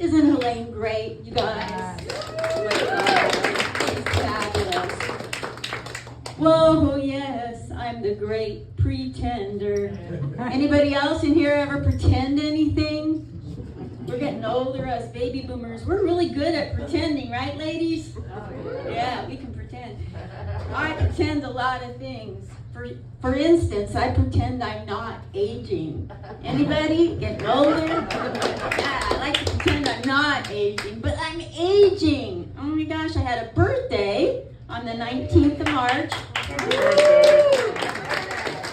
Isn't Helene great, you guys? She's fabulous. Whoa, yes, I'm the great pretender. Anybody else in here ever pretend anything? We're getting older, us baby boomers. We're really good at pretending, right, ladies? Yeah, we can pretend. I pretend a lot of things. For instance, I pretend I'm not aging. Anybody getting older? Yeah, I like to pretend I'm not aging, but I'm aging. Oh my gosh, I had a birthday on the 19th of March.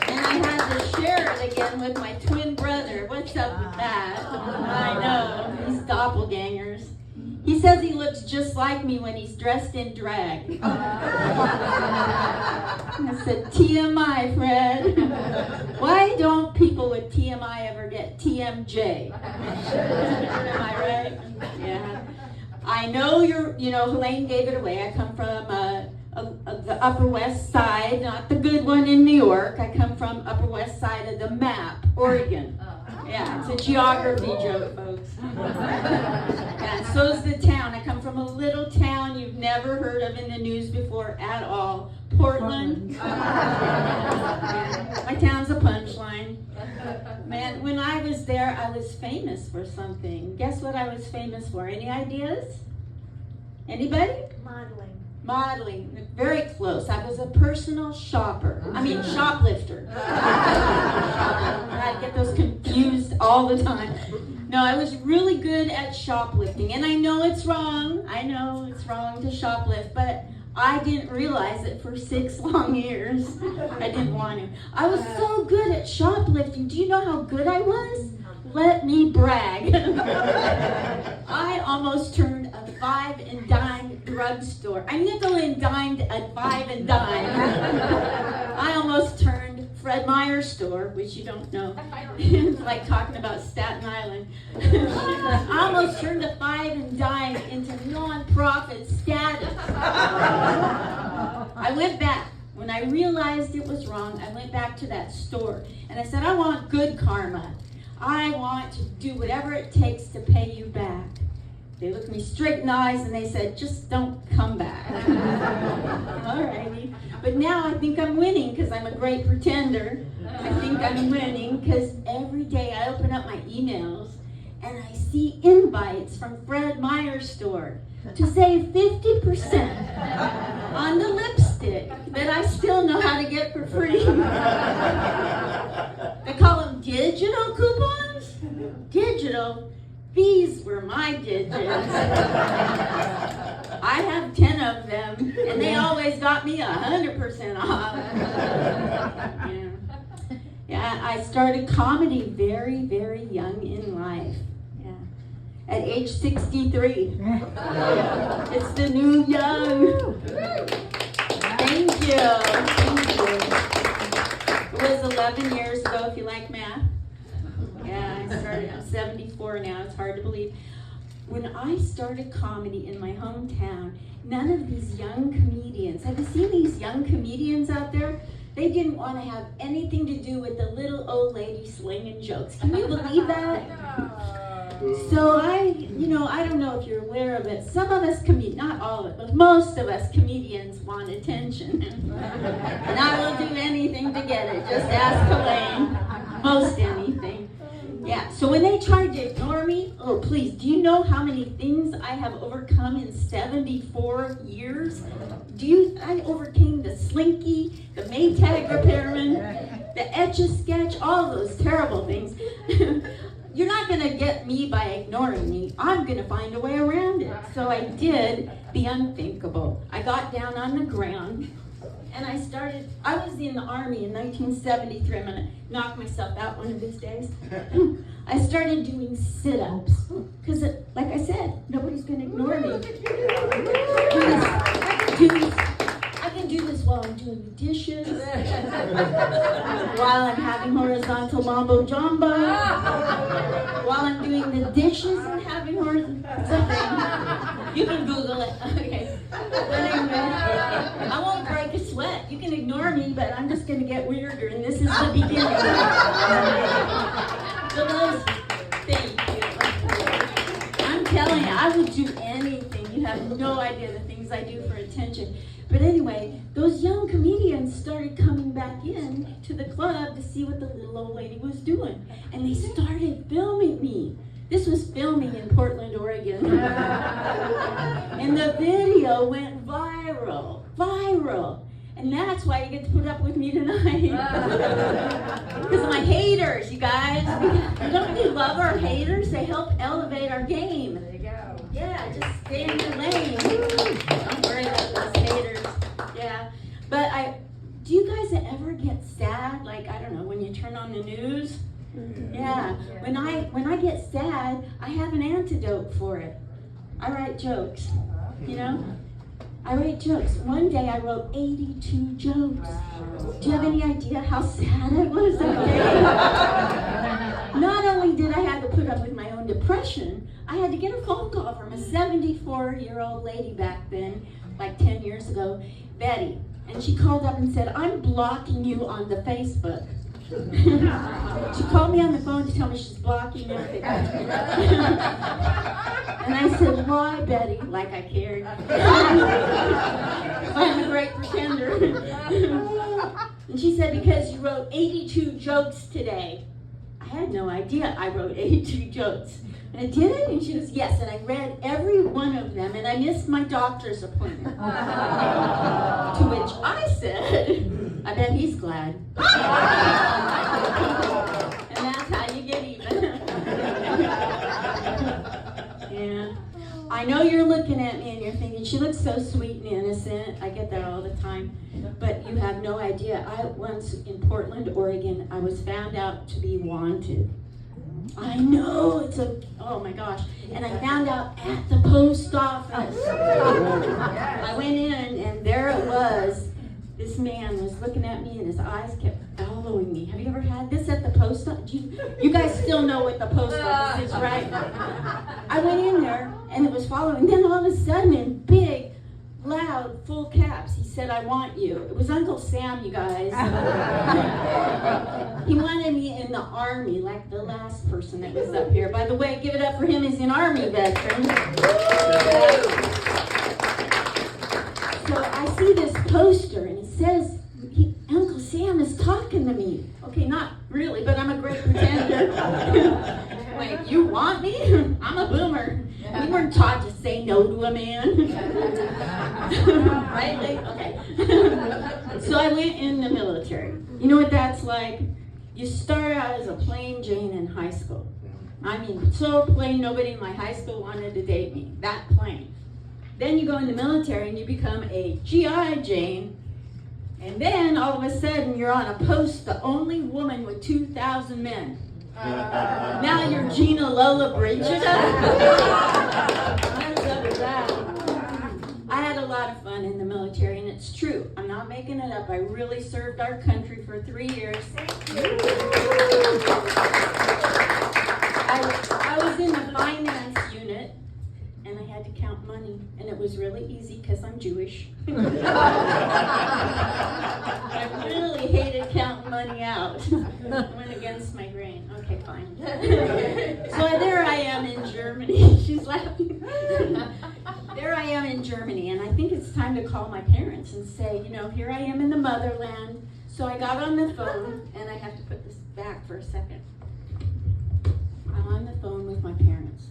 And I had to share it again with my twin brother. What's up with that? I know, these doppelgangers. He says he looks just like me when he's dressed in drag. I said, TMI, Fred. Why don't people with TMI ever get TMJ? Am I right? Yeah. I know Helene gave it away. I come from the Upper West Side, not the good one in New York. I come from Upper West Side of the map, Oregon. Yeah, it's a geography joke, folks. And so's the town. I come from a little town you've never heard of in the news before at all. Portland. Yeah, my town's a punchline. Man, when I was there, I was famous for something. Guess what I was famous for? Any ideas? Anybody? Modeling. Very close. I was a personal shopper. I mean, shoplifter. I get those confused all the time. No, I was really good at shoplifting. And I know it's wrong. I know it's wrong to shoplift, but I didn't realize it for 6 long years. I didn't want to. I was so good at shoplifting. Do you know how good I was? Let me brag. I almost turned a 5 and dime drugstore. I nickel and dimed a 5 and dime. I almost turned Fred Meyer's store, which you don't know. It's like talking about Staten Island. I almost turned a 5 and dime into non-profit status. I went back. When I realized it was wrong, I went back to that store and I said, I want good karma. I want to do whatever it takes to pay you back. They looked me straight in the eyes and they said, just don't come back. Alrighty. But now I think I'm winning because I'm a great pretender. I think I'm winning because every day I open up my emails and I see invites from Fred Meyer's store to save 50% on the lipstick that I still know how to get for free. They call them digital coupons? Digital? These were my digits. I have 10 of them, and they always got me 100% off. Yeah, I started comedy very, very young in life. At age 63. It's the new young. Thank you. It was 11 years ago, if you like math. Yeah, I started, I'm 74 now, it's hard to believe. When I started comedy in my hometown, none of these young comedians, have you seen these young comedians out there? They didn't want to have anything to do with the little old lady slinging jokes. Can you believe that? So I don't know if you're aware of it. Some of us not all of it, but most of us comedians want attention. And I will do anything to get it. Just ask Elaine. Most anything. Yeah, so when they tried to ignore me, oh please, do you know how many things I have overcome in 74 years? I overcame the Slinky, the Maytag repairman, the Etch-a-Sketch, all those terrible things. You're not going to get me by ignoring me. I'm going to find a way around it. So I did the unthinkable. I got down on the ground and I was in the Army in 1973. I'm going to knock myself out one of these days. I started doing sit-ups because, like I said, nobody's going to ignore me. I can do this while I'm doing the dishes, while I'm having horizontal mambo jumbo, while I'm doing the dishes and having horizontal. You can Google it. Okay. But anyway, I won't break a sweat. You can ignore me, but I'm just going to get weirder, and this is the beginning. So thank you. I'm telling you, I would do anything. You have no idea the things I do for attention. But anyway, those young comedians started coming back in to the club to see what the little old lady was doing. And they started filming me. This was filming in Portland, Oregon. And the video went viral. And that's why you get to put up with me tonight. Because of my haters, you guys. Don't we love our haters? They help elevate our game. There you go. Yeah, just stay in your lane. Don't worry about those haters. Yeah. But do you guys ever get sad? Like, I don't know, when you turn on the news? Yeah. When I get sad, I have an antidote for it. I write jokes. You know? I write jokes. One day I wrote 82 jokes. Do you have any idea how sad I was that day? Not only did I have to put up with my own depression, I had to get a phone call from a 74-year-old lady back then, like 10 years ago, Betty. And she called up and said, I'm blocking you on the Facebook. She called me on the phone to tell me she's blocking me. And I said, why, Betty? Like I cared. I'm a great pretender. And she said, because you wrote 82 jokes today. I had no idea I wrote 82 jokes. And I did it? And she goes, yes. And I read every one of them, and I missed my doctor's appointment. To which I said, I bet he's glad. And that's how you get even. Yeah. I know you're looking at me and you're thinking, she looks so sweet and innocent. I get that all the time. But you have no idea. I once, in Portland, Oregon, I was found out to be wanted. I know, oh my gosh. And I found out at the post office. I went in and there it was. This man was looking at me and his eyes kept following me. Have you ever had this at the post office? You guys still know what the post office is, right? I went in there and it was following. Then all of a sudden in big, loud, full caps, he said, I want you. It was Uncle Sam, you guys. He wanted me in the Army, like the last person that was up here. By the way, give it up for him. He's an Army veteran. So I see this poster, and it says, Uncle Sam is talking to me. Okay, not really, but I'm a great pretender. Wait, you want me? I'm a boomer. We weren't taught to say no to a man. Right? Okay. So I went in the military. You know what that's like? You start out as a plain Jane in high school. I mean, so plain nobody in my high school wanted to date me. That plain. Then you go in the military and you become a GI Jane. And then all of a sudden you're on a post, the only woman with 2,000 men. Now you're Gina Lola Brigida. What's up with that? I had a lot of fun in the military, and it's true. I'm not making it up. I really served our country for 3 years. I was in the finance unit, and I had to count money, and it was really easy because I'm Jewish. I really hated counting money out. It went against my grain. Okay, fine. So there I am in Germany. She's laughing. There I am in Germany, and I think it's time to call my parents and say, you know, here I am in the motherland. So I got on the phone, and I have to put this back for a second. I'm on the phone with my parents.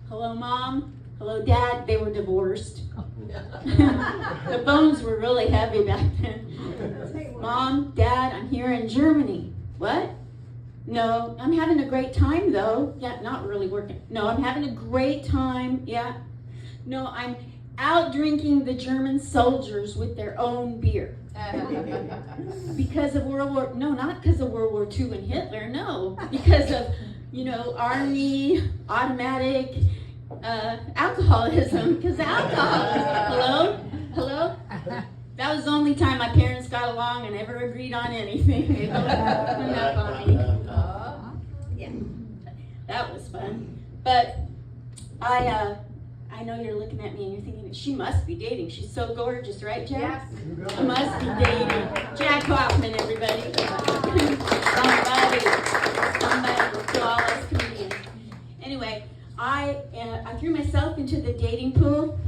Hello, Mom. Hello, Dad. They were divorced. The phones were really heavy back then. Mom, Dad, I'm here in Germany. What? No, I'm having a great time though. Yeah, not really working. No, I'm having a great time. Yeah. No, I'm out drinking the German soldiers with their own beer. Because of World War, no, not because of World War II and Hitler, no. Because of, you know, Army, automatic, alcoholism, because alcohol. Hello? That was the only time my parents got along and ever agreed on anything. They both hung up on me. Yeah, that was fun. But I know you're looking at me and you're thinking, she must be dating. She's so gorgeous, right, Jack? Yes. She must be dating. Jack Hoffman, everybody. Somebody. To all us comedians. Anyway, I threw myself into the dating pool.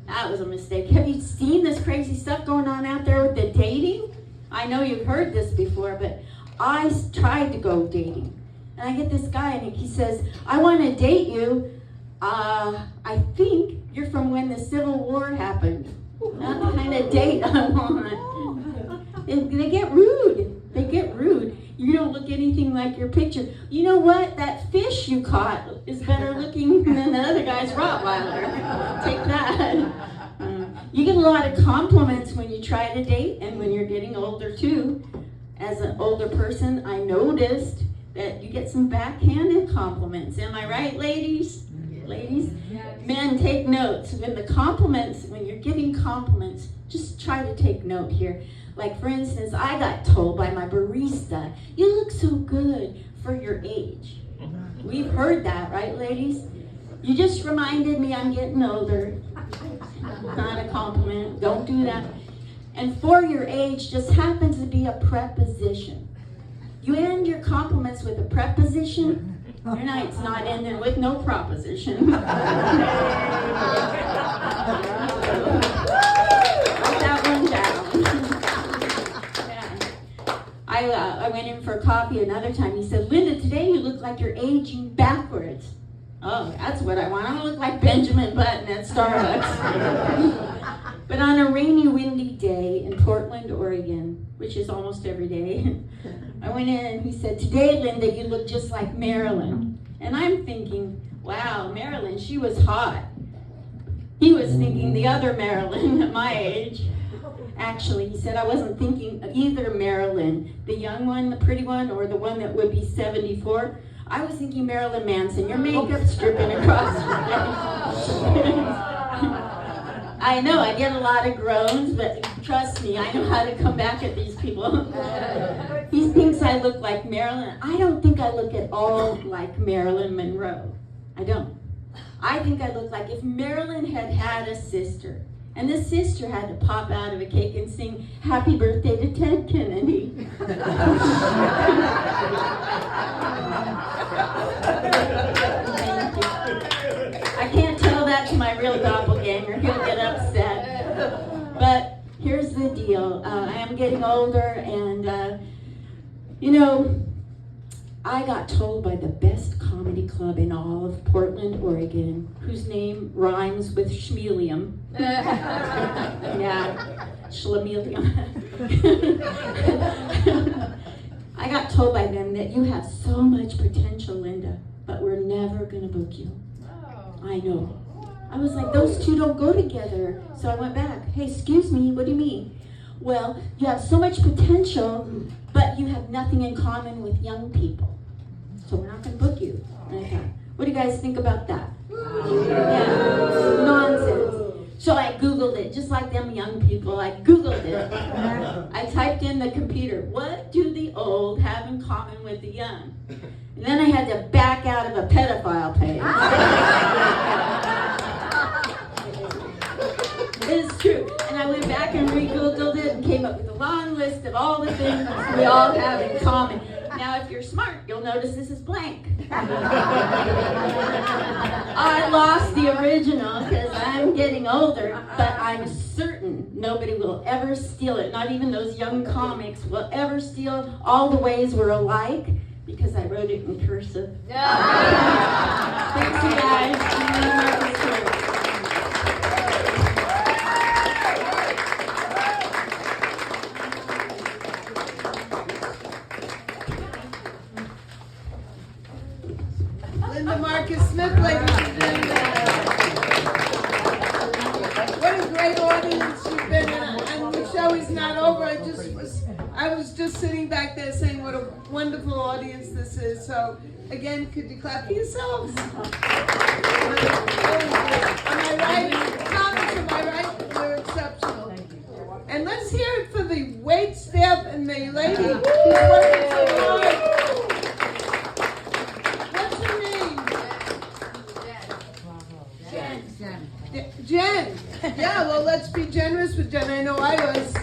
That was a mistake. Have you seen this crazy stuff going on out there with the dating? I know you've heard this before, but I tried to go dating. And I get this guy and he says, I want to date you. I think you're from when the Civil War happened. Not the kind of date I want. They get rude. They get rude. You don't look anything like your picture. You know what? That fish you caught is better looking than the other guy's Rottweiler. Take that. You get a lot of compliments when you try to date and when you're getting older too. As an older person, I noticed that you get some backhanded compliments. Am I right, ladies? Ladies? Yes. Men, take notes. When you're giving compliments, just try to take note here. Like, for instance, I got told by my barista, you look so good for your age. We've heard that, right, ladies? You just reminded me I'm getting older. Not a compliment. Don't do that. And for your age just happens to be a preposition. You end your compliments with a preposition, your night's not ending with no proposition. Write that one down. Yeah. I went in for coffee another time. He said, Linda, today you look like you're aging backwards. Oh, that's what I want. I want to look like Benjamin Button at Starbucks. But on a rainy, windy day in Portland, Oregon, which is almost every day, I went in and he said, today, Linda, you look just like Marilyn. And I'm thinking, wow, Marilyn, she was hot. He was thinking the other Marilyn at my age. Actually, he said I wasn't thinking of either Marilyn, the young one, the pretty one, or the one that would be 74. I was thinking Marilyn Manson. Your makeup's dripping across your face. I know, I get a lot of groans, but trust me, I know how to come back at these people. He thinks I look like Marilyn. I don't think I look at all like Marilyn Monroe. I don't. I think I look like if Marilyn had had a sister, and the sister had to pop out of a cake and sing Happy Birthday to Ted Kennedy. I can't tell that to my real doppelganger. He'll get upset. But here's the deal. I am getting older, and I got told by the best comedy club in all of Portland, Oregon, whose name rhymes with schmelium. Yeah, schlemelium. I got told by them that you have so much potential, Linda, but we're never going to book you. I know. I was like, those two don't go together. So I went back. Hey, excuse me, what do you mean? Well, you have so much potential, but you have nothing in common with young people. So we're not going to book you. And I thought, what do you guys think about that? Yeah, nonsense. So I Googled it, just like them young people. I Googled it. I typed in the computer, what do the old have in common with the young? And then I had to back out of a pedophile page. It's true. And I went back and re-Googled it and came up with a long list of all the things we all have in common. Now, if you're smart, you'll notice this is blank. I lost the original because I'm getting older, but I'm certain nobody will ever steal it. Not even those young comics will ever steal all the ways we're alike because I wrote it in cursive. Thanks, you guys. Smith, ladies and gentlemen. What a great audience you've been in, and the show is not over. I was just sitting back there saying what a wonderful audience this is. So again, could you clap for yourselves? Am I right? Thomas, am I right? You're exceptional. And let's hear it for the wait staff and the lady who's working so hard. Jen. Yeah, well, let's be generous with Jen. I know I was.